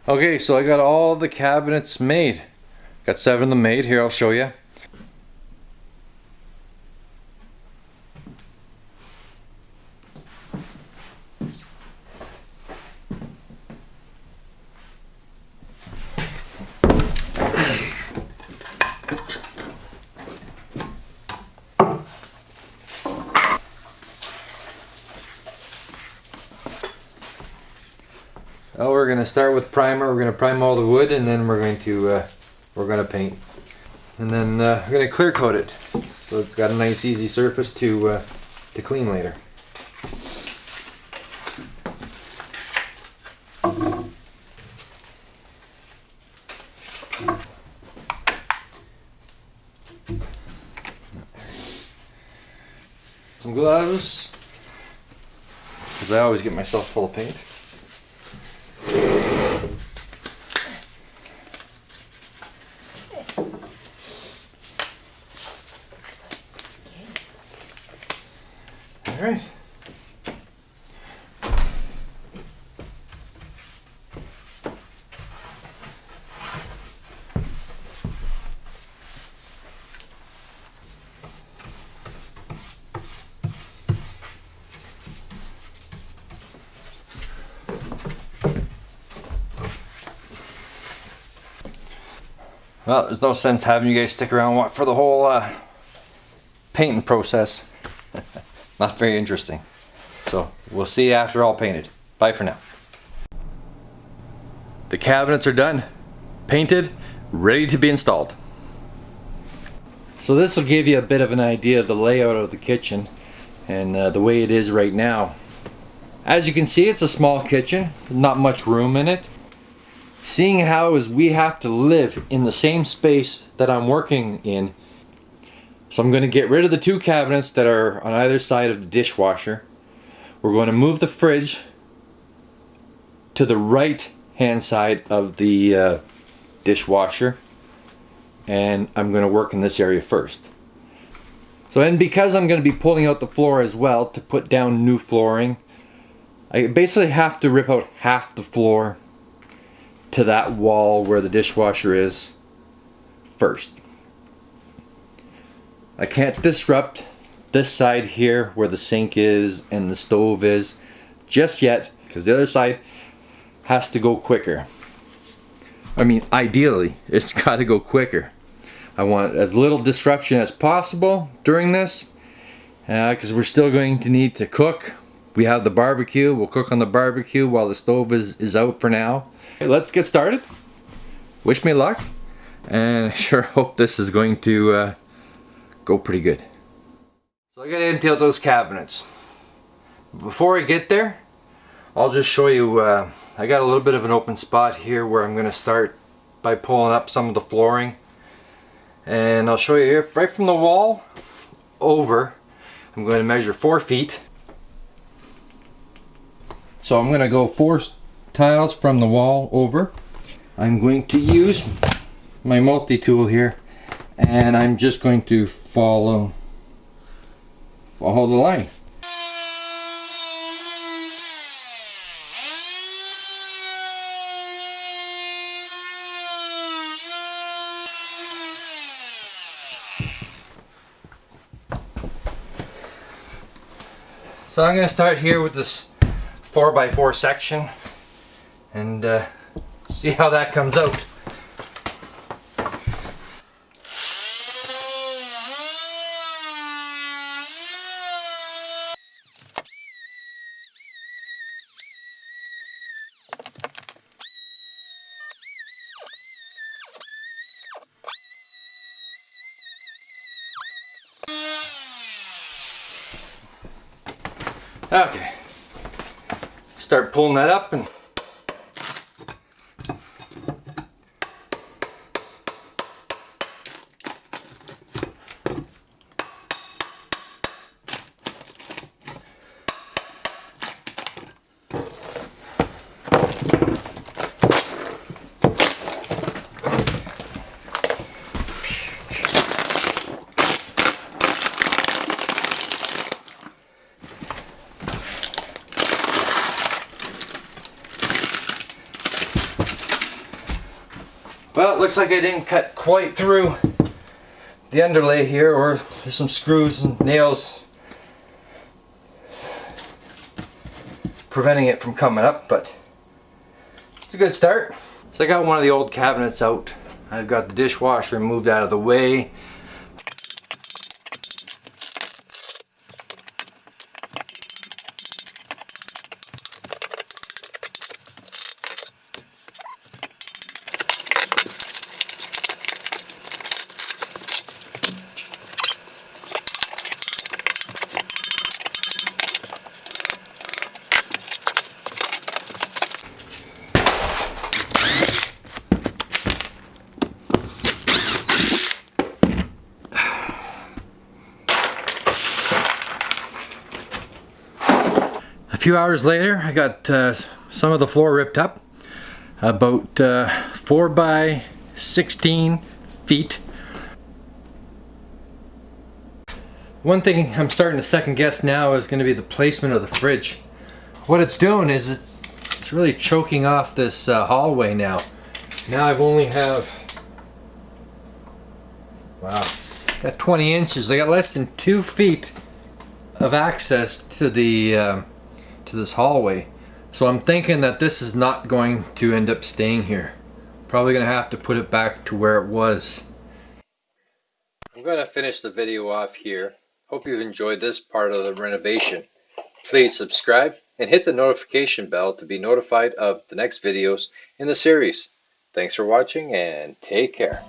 Okay, so I got all the cabinets made. Got 7 of them made. Here, I'll show you. Well, we're going to start with primer. We're going to prime all the wood, and then we're going to paint, and then we're going to clear coat it so it's got a nice easy surface to clean later. Some gloves, because I always get myself full of paint. All right. Well, there's no sense having you guys stick around for the whole painting process. Not very interesting. So we'll see you after all painted. Bye for now. The cabinets are done, painted, ready to be installed. So this will give you a bit of an idea of the layout of the kitchen and the way it is right now. As you can see, it's a small kitchen, not much room in it. Seeing how is we have to live in the same space that I'm working in, so I'm going to get rid of the 2 cabinets that are on either side of the dishwasher. We're going to move the fridge to the right hand side of the dishwasher, and I'm going to work in this area first. So, and because I'm going to be pulling out the floor as well to put down new flooring, I basically have to rip out half the floor to that wall where the dishwasher is first. I can't disrupt this side here where the sink is and the stove is just yet, because the other side has to go quicker. I mean, ideally, it's got to go quicker. I want as little disruption as possible during this, because we're still going to need to cook. We have the barbecue. We'll cook on the barbecue while the stove is out for now. Okay, let's get started. Wish me luck, and I sure hope this is going to go pretty good. So I gotta empty out those cabinets. Before I get there, I'll just show you, I got a little bit of an open spot here where I'm gonna start by pulling up some of the flooring. And I'll show you here, right from the wall over, I'm going to measure 4 feet. So I'm gonna go 4 tiles from the wall over. I'm going to use my multi-tool here, and I'm just going to follow the line. So I'm going to start here with this 4x4 section and see how that comes out. Okay, start pulling that up and Well, it looks like I didn't cut quite through the underlay here, or there's some screws and nails preventing it from coming up, but it's a good start. So I got one of the old cabinets out. I've got the dishwasher moved out of the way. A few hours later, I got some of the floor ripped up, about 4 by 16 feet. One thing I'm starting to second guess now is going to be the placement of the fridge. What it's doing is it's really choking off this hallway now. Now I've only have, wow, got 20 inches. I got less than 2 feet of access to the to this hallway. So I'm thinking that this is not going to end up staying here. Probably gonna have to put it back to where it was. I'm gonna finish the video off here. Hope you've enjoyed this part of the renovation. Please subscribe and hit the notification bell to be notified of the next videos in the series. Thanks for watching and take care.